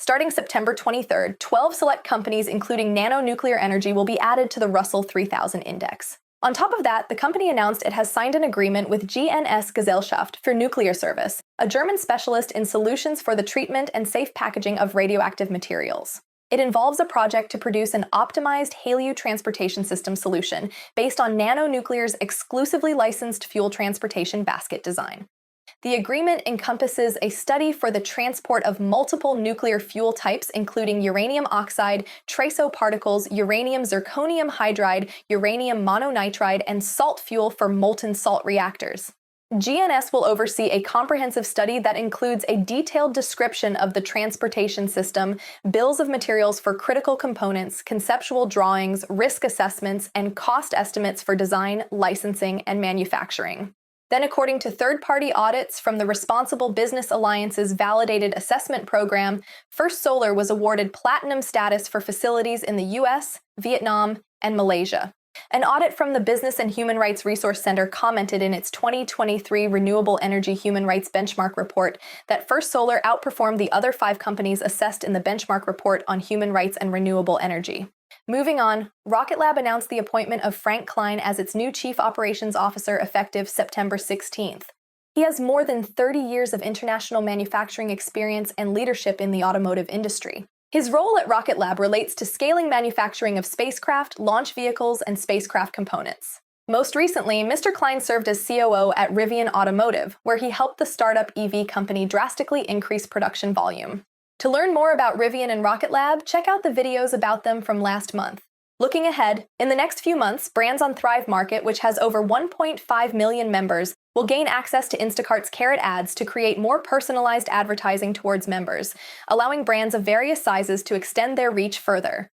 Starting September 23rd, 12 select companies including nano-nuclear energy will be added to the Russell 3000 index. On top of that, the company announced it has signed an agreement with GNS Gesellschaft für Nuklearservice, a German specialist in solutions for the treatment and safe packaging of radioactive materials. It involves a project to produce an optimized HALEU transportation system solution based on nanonuclear's exclusively licensed fuel transportation basket design. The agreement encompasses a study for the transport of multiple nuclear fuel types, including uranium oxide, trace particles, uranium zirconium hydride, uranium mononitride, and salt fuel for molten salt reactors. GNS will oversee a comprehensive study that includes a detailed description of the transportation system, bills of materials for critical components, conceptual drawings, risk assessments, and cost estimates for design, licensing, and manufacturing. Then, according to third-party audits from the Responsible Business Alliance's Validated Assessment Program, First Solar was awarded platinum status for facilities in the US, Vietnam, and Malaysia. An audit from the Business and Human Rights Resource Center commented in its 2023 Renewable Energy Human Rights Benchmark Report that First Solar outperformed the other 5 companies assessed in the benchmark report on human rights and renewable energy. Moving on, Rocket Lab announced the appointment of Frank Klein as its new Chief Operations Officer effective September 16th. He has more than 30 years of international manufacturing experience and leadership in the automotive industry. His role at Rocket Lab relates to scaling manufacturing of spacecraft, launch vehicles, and spacecraft components. Most recently, Mr. Klein served as COO at Rivian Automotive, where he helped the startup EV company drastically increase production volume. To learn more about Rivian and Rocket Lab, check out the videos about them from last month. Looking ahead, in the next few months, brands on Thrive Market, which has over 1.5 million members, will gain access to Instacart's Carrot ads to create more personalized advertising towards members, allowing brands of various sizes to extend their reach further.